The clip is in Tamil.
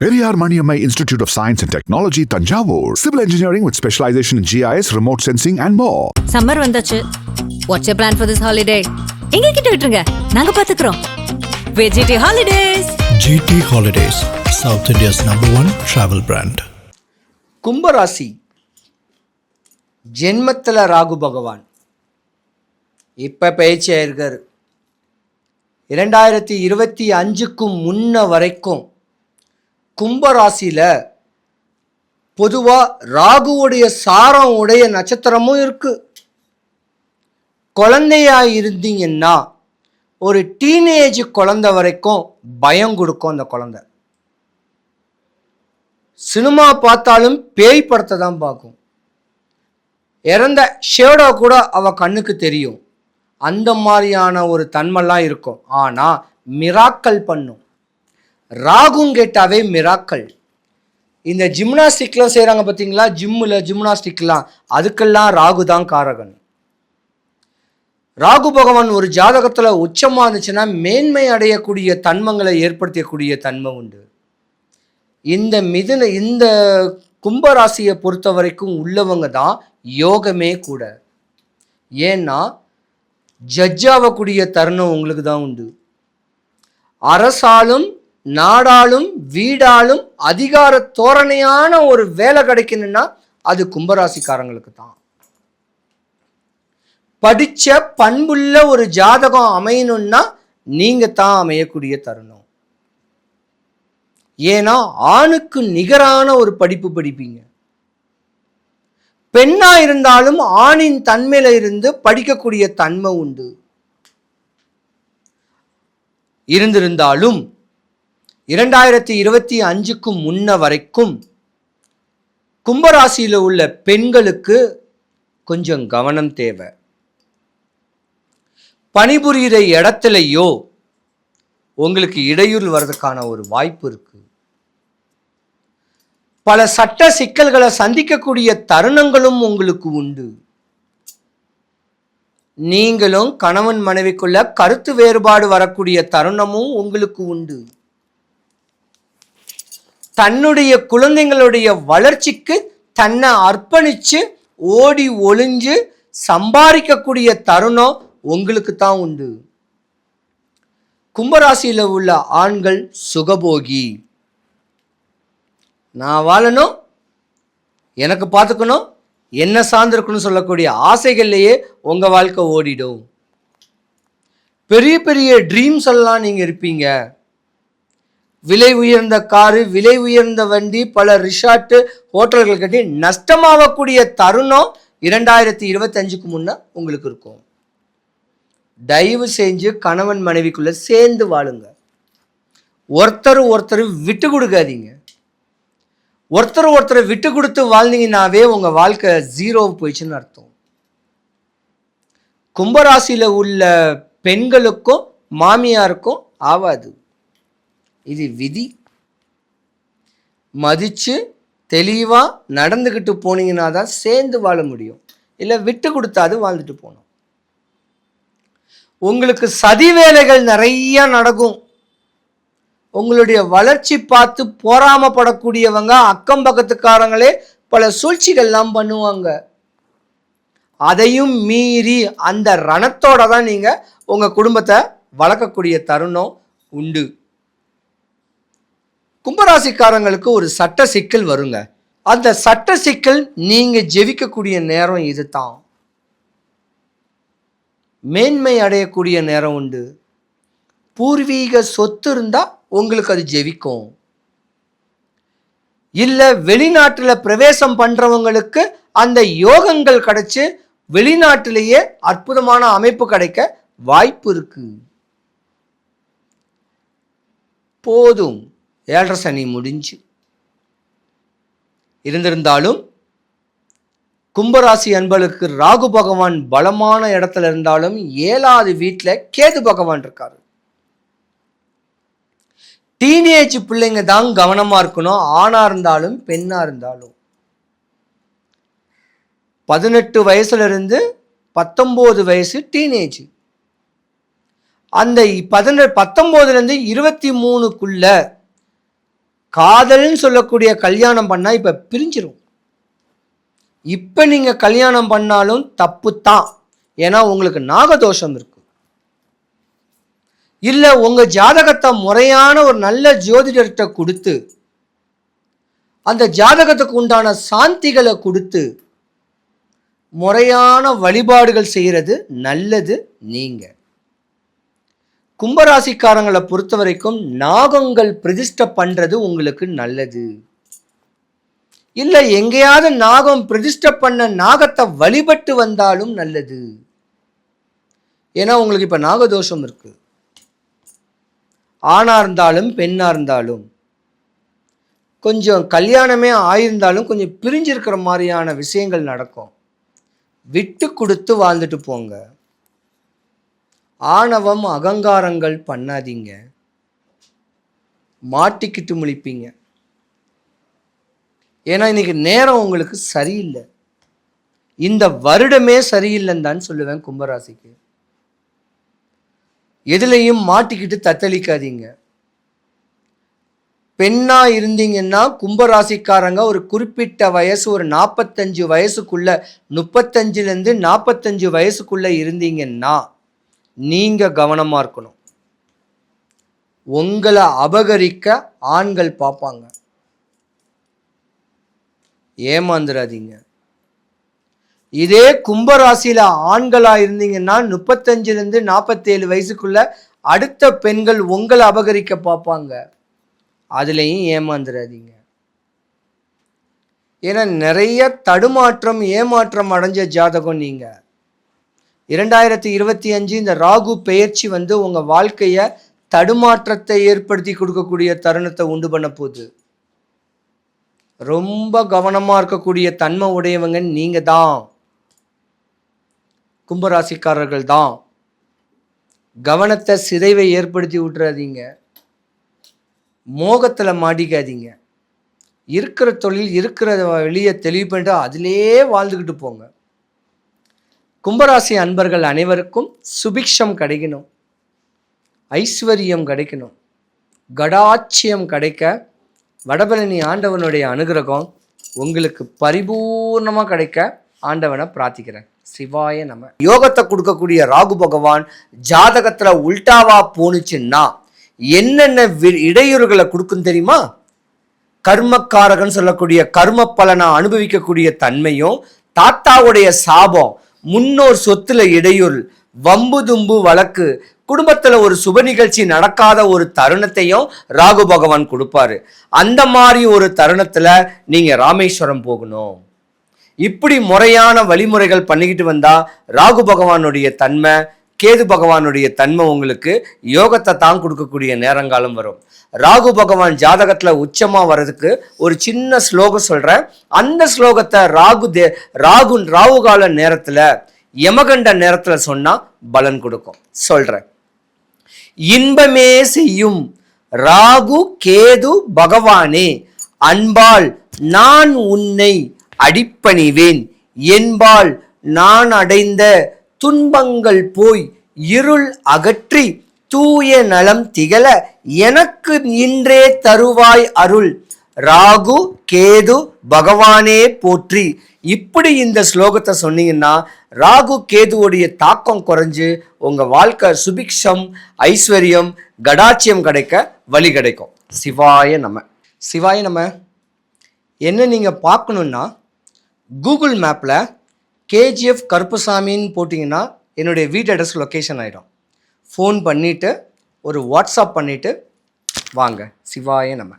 Periyar Maniammai Institute of Science and Technology, Tanjavur. Civil engineering with specialization in GIS, remote sensing and more. Summer வந்தாச்சு. What's your plan for this holiday? எங்க கிட்ட விட்டுருங்க. நாங்க பாத்துக்கிறோம். VGT Holidays. GT Holidays, South India's #1 travel brand. கும்பராசி ஜென்மத்தில் ராகு பகவான் இப்போ பயிற்சியாக இருக்கார். 2025க்கு முன்ன வரைக்கும் கும்பராசியில் பொதுவாக ராகுவுடைய சாரம் உடைய நட்சத்திரமும் இருக்குது. குழந்தையாக இருந்தீங்கன்னா ஒரு டீனேஜ் குழந்தை வரைக்கும் பயம் கொடுக்கும். அந்த குழந்தை சினிமா பார்த்தாலும் பேய் படத்தை தான் பார்க்கும். இறந்த ஷேடோ கூட அவ கண்ணுக்கு தெரியும். அந்த மாதிரியான ஒரு தன்மைலாம் இருக்கும். ஆனால் மிராக்கல் பண்ணும். ராகும் கேட்டாவே மிராக்கல். இந்த ஜிம்னாஸ்டிக்லாம் செய்கிறாங்க பார்த்தீங்களா, ஜிம்னாஸ்டிக்லாம், அதுக்கெல்லாம் ராகு தான் காரகன். ராகு பகவான் ஒரு ஜாதகத்தில் உச்சமாக இருந்துச்சுன்னா மேன்மை அடையக்கூடிய தன்மங்களை ஏற்படுத்தக்கூடிய தன்மை உண்டு. இந்த கும்பராசியை பொறுத்த வரைக்கும் உள்ளவங்க தான் யோகமே கூட. ஏன்னா ஜட்ஜாகக்கூடிய தருணம் உங்களுக்கு தான் உண்டு. அரசாலும் நாடாலும் வீடாலும் அதிகார தோரணையான ஒரு வேலை கிடைக்கணும்னா அது கும்பராசிக்காரங்களுக்கு தான். படிச்ச பண்புள்ள ஒரு ஜாதகம் அமையணும்னா நீங்க தான் அமையக்கூடிய தருணம். ஏன்னா ஆணுக்கு நிகரான ஒரு படிப்பு படிப்பீங்க. பெண்ணா இருந்தாலும் ஆணின் தன்மையில இருந்து படிக்கக்கூடிய தன்மை உண்டு. இருந்திருந்தாலும் 2025க்கு முன்ன வரைக்கும் கும்பராசியில் உள்ள பெண்களுக்கு கொஞ்சம் கவனம் தேவை. பணிபுரிகிற இடத்துலையோ உங்களுக்கு இடையூறு வர்றதுக்கான ஒரு வாய்ப்பு இருக்கு. பல சட்ட சிக்கல்களை சந்திக்கக்கூடிய தருணங்களும் உங்களுக்கு உண்டு. நீங்களும் கணவன் மனைவிக்குள்ள கருத்து வேறுபாடு வரக்கூடிய தருணமும் உங்களுக்கு உண்டு. தன்னுடைய குழந்தைங்களுடைய வளர்ச்சிக்கு தன்னை அர்ப்பணிச்சு ஓடி ஒளிஞ்சு சம்பாதிக்கக்கூடிய தருணம் உங்களுக்கு தான் உண்டு. கும்பராசியில் உள்ள ஆண்கள் சுகபோகி. நான் வாழணும், எனக்கு பார்த்துக்கணும், என்ன சார்ந்திருக்கணும்னு சொல்லக்கூடிய ஆசைகள்லையே உங்கள் வாழ்க்கை ஓடிடும். பெரிய பெரிய ட்ரீம்ஸ் எல்லாம் நீங்கள் இருப்பீங்க. விலை உயர்ந்த காரு, விலை உயர்ந்த வண்டி, பல ரிசார்ட்டு ஹோட்டல்கள் கட்டி நஷ்டமாகக்கூடிய தருணம் 2025க்கு முன்ன உங்களுக்கு இருக்கும். தயவு செஞ்சு கணவன் மனைவிக்குள்ள சேர்ந்து வாழுங்க. ஒருத்தர் விட்டு கொடுக்காதீங்க. ஒருத்தர் விட்டு கொடுத்து வாழ்ந்தீங்கன்னாவே உங்கள் வாழ்க்கை ஜீரோ போயிடுச்சுன்னு அர்த்தம். கும்பராசியில் உள்ள பெண்களுக்கும் மாமியாருக்கும் ஆவாது. இது விதி. மதித்து தெளிவாக நடந்துக்கிட்டு போனீங்கன்னா தான் சேர்ந்து வாழ முடியும். இல்லை விட்டு கொடுத்தாது வாழ்ந்துட்டு போகணும். உங்களுக்கு சதி வேலைகள் நிறைய நடக்கும். உங்களுடைய வளர்ச்சி பார்த்து போராமப்படக்கூடியவங்க அக்கம் பக்கத்துக்காரங்களே பல சூழ்ச்சிகள்லாம் பண்ணுவாங்க. அதையும் மீறி அந்த ரணத்தோட தான் நீங்கள் உங்கள் குடும்பத்தை வளர்க்கக்கூடிய தருணம் உண்டு. கும்பராசிக்காரங்களுக்கு ஒரு சட்ட சிக்கல் வருங்க. அந்த சட்ட சிக்கல் நீங்கள் ஜெயிக்கக்கூடிய நேரம் இது தான். மேன்மை அடையக்கூடிய நேரம் உண்டு. பூர்வீக சொத்து இருந்தால் உங்களுக்கு அது ஜெயிக்கும். இல்லை வெளிநாட்டில் பிரவேசம் பண்ணுறவங்களுக்கு அந்த யோகங்கள் கிடைச்சி வெளிநாட்டிலேயே அற்புதமான அமைப்பு கிடைக்க வாய்ப்பு இருக்கு. போதும், 7.5 சனி முடிஞ்சு. இருந்திருந்தாலும் கும்பராசி அன்பர்களுக்கு ராகு பகவான் பலமான இடத்துல இருந்தாலும் 7வது வீட்டில் கேது பகவான் இருக்காரு. டீனேஜ் பிள்ளைங்க தான் கவனமாக இருக்கணும். ஆணாக இருந்தாலும் பெண்ணாக இருந்தாலும் 18 வயசுலேருந்து 19 வயசு டீனேஜ். அந்த 19லேருந்து 23க்குள்ள காதல்னு சொல்லக்கூடிய கல்யாணம் பண்ணால் இப்போ பிரிஞ்சிரும். இப்போ நீங்கள் கல்யாணம் பண்ணாலும் தப்பு தான். ஏன்னா உங்களுக்கு நாகதோஷம் இருக்கு. இல்லை உங்கள் ஜாதகத்தை முறையான ஒரு நல்ல ஜோதிடர்கிட்ட கொடுத்து அந்த ஜாதகத்துக்கு உண்டான சாந்திகளை கொடுத்து முறையான வழிபாடுகள் செய்கிறது நல்லது. நீங்கள் கும்பராசிக்காரங்களை பொறுத்த வரைக்கும் நாகங்கள் பிரதிஷ்டை பண்ணுறது உங்களுக்கு நல்லது. இல்லை எங்கேயாவது நாகம் பிரதிஷ்டை பண்ண நாகத்தை வழிபட்டு வந்தாலும் நல்லது. ஏன்னா உங்களுக்கு இப்போ நாகதோஷம் இருக்கு. ஆணாக இருந்தாலும் பெண்ணாக இருந்தாலும் கொஞ்சம் கல்யாணமே ஆயிருந்தாலும் கொஞ்சம் பிரிஞ்சிருக்கிற மாதிரியான விஷயங்கள் நடக்கும். விட்டு கொடுத்து வாழ்ந்துட்டு போங்க. ஆணவம் அகங்காரங்கள் பண்ணாதீங்க. மாட்டிக்கிட்டு முழிப்பீங்க. ஏன்னா இன்னைக்கு நேரம் உங்களுக்கு சரியில்லை. இந்த வருடமே சரியில்லைன்னு தான் சொல்லுவேன் கும்பராசிக்கு. எதுலையும் மாட்டிக்கிட்டு தத்தளிக்காதீங்க. பெண்ணா இருந்தீங்கன்னா கும்பராசிக்காரங்க ஒரு குறிப்பிட்ட வயசு, ஒரு 45 வயசுக்குள்ள, 35லேருந்து 45 வயசுக்குள்ள இருந்தீங்கன்னா நீங்க கவனமா இருக்கணும். உங்களை அபகரிக்க ஆண்கள் பார்ப்பாங்க. ஏமாந்துடாதீங்க. இதே கும்பராசியில ஆண்களா இருந்தீங்கன்னா 35லேருந்து 47 வயசுக்குள்ள அடுத்த பெண்கள் உங்களை அபகரிக்க பார்ப்பாங்க. அதுலேயும் ஏமாந்துடாதீங்க. ஏன்னா நிறைய தடுமாற்றம் ஏமாற்றம் அடைஞ்ச ஜாதகம் நீங்க. 2025 இந்த ராகு பெயர்ச்சி உங்க வாழ்க்கைய தடுமாற்றத்தை ஏற்படுத்தி கொடுக்கக்கூடிய தருணத்தை உண்டு பண்ண போகுது. ரொம்ப கவனமா இருக்கக்கூடிய தன்மை உடையவங்க நீங்க தான். கும்பராசிக்காரர்கள் தான். கவனத்தை சிதைவை ஏற்படுத்தி விட்டுறாதீங்க. மோகத்துல மாட்டிக்காதீங்க. இருக்கிற தொழில் இருக்கிற வெளியே தெளிவு பண்ணிட்டு அதிலே வாழ்ந்துக்கிட்டு போங்க. கும்பராசி அன்பர்கள் அனைவருக்கும் சுபிக்ஷம் கிடைக்கணும், ஐஸ்வர்யம் கிடைக்கணும், கடாட்சியம் கிடைக்க வடபழனி ஆண்டவனுடைய அனுகிரகம் உங்களுக்கு பரிபூர்ணமாக கிடைக்க ஆண்டவனை பிரார்த்திக்கிறேன். சிவாய நம. யோகத்தை கொடுக்கக்கூடிய ராகு பகவான் ஜாதகத்துல உல்டாவா போனுச்சுன்னா என்னென்ன இடையூறுகளை கொடுக்கும் தெரியுமா? கர்மக்காரகன் சொல்லக்கூடிய கர்ம பலனை அனுபவிக்கக்கூடிய தன்மையும், தாத்தாவுடைய சாபம், முன்னோர் சொத்துல இடையூறு, வம்பு தும்பு வழக்கு, குடும்பத்துல ஒரு சுப நிகழ்ச்சி நடக்காத ஒரு தருணத்தையும் ராகு பகவான் கொடுப்பாரு. அந்த மாதிரி ஒரு தருணத்துல நீங்க ராமேஸ்வரம் போகணும். இப்படி முறையான வழிமுறைகள் பண்ணிக்கிட்டு வந்தா ராகு பகவானுடைய தன்மை, கேது பகவானுடைய தன்மை உங்களுக்கு யோகத்தை தான் கொடுக்கக்கூடிய நேரங்காலம் வரும். ராகு பகவான் ஜாதகத்துல உச்சமா வர்றதுக்கு ஒரு சின்ன ஸ்லோகம் சொல்றேன். அந்த ஸ்லோகத்தை ராகு கால நேரத்துல, யமகண்ட நேரத்துல சொன்னா பலன் கொடுக்கும். சொல்றேன். இன்பமே செய்யும் ராகு கேது பகவானே, அன்பால் நான் உன்னை அடிப்பணிவேன், என்பால் நான் அடைந்த துன்பங்கள் போய் இருள் அகற்றி தூய நலம் திகழ எனக்கு இன்றே தருவாய் அருள், ராகு கேது பகவானே போற்றி. இப்படி இந்த ஸ்லோகத்தை சொன்னீங்கன்னா ராகு கேதுவோடைய தாக்கம் குறைஞ்சு உங்க வாழ்க்கை சுபிக்ஷம், ஐஸ்வர்யம், கடாட்சியம் கிடைக்க வழி கிடைக்கும். சிவாய நம. சிவாய நம. என்ன நீங்க பார்க்கணுன்னா கூகுள் மேப்ல KGF கருப்புசாமின்னு போட்டிங்கன்னா என்னுடைய வீட்டு அட்ரஸ் லொக்கேஷன் ஆகிடும். ஃபோன் பண்ணிவிட்டு ஒரு வாட்ஸ்அப் பண்ணிவிட்டு வாங்க. சிவாய நம.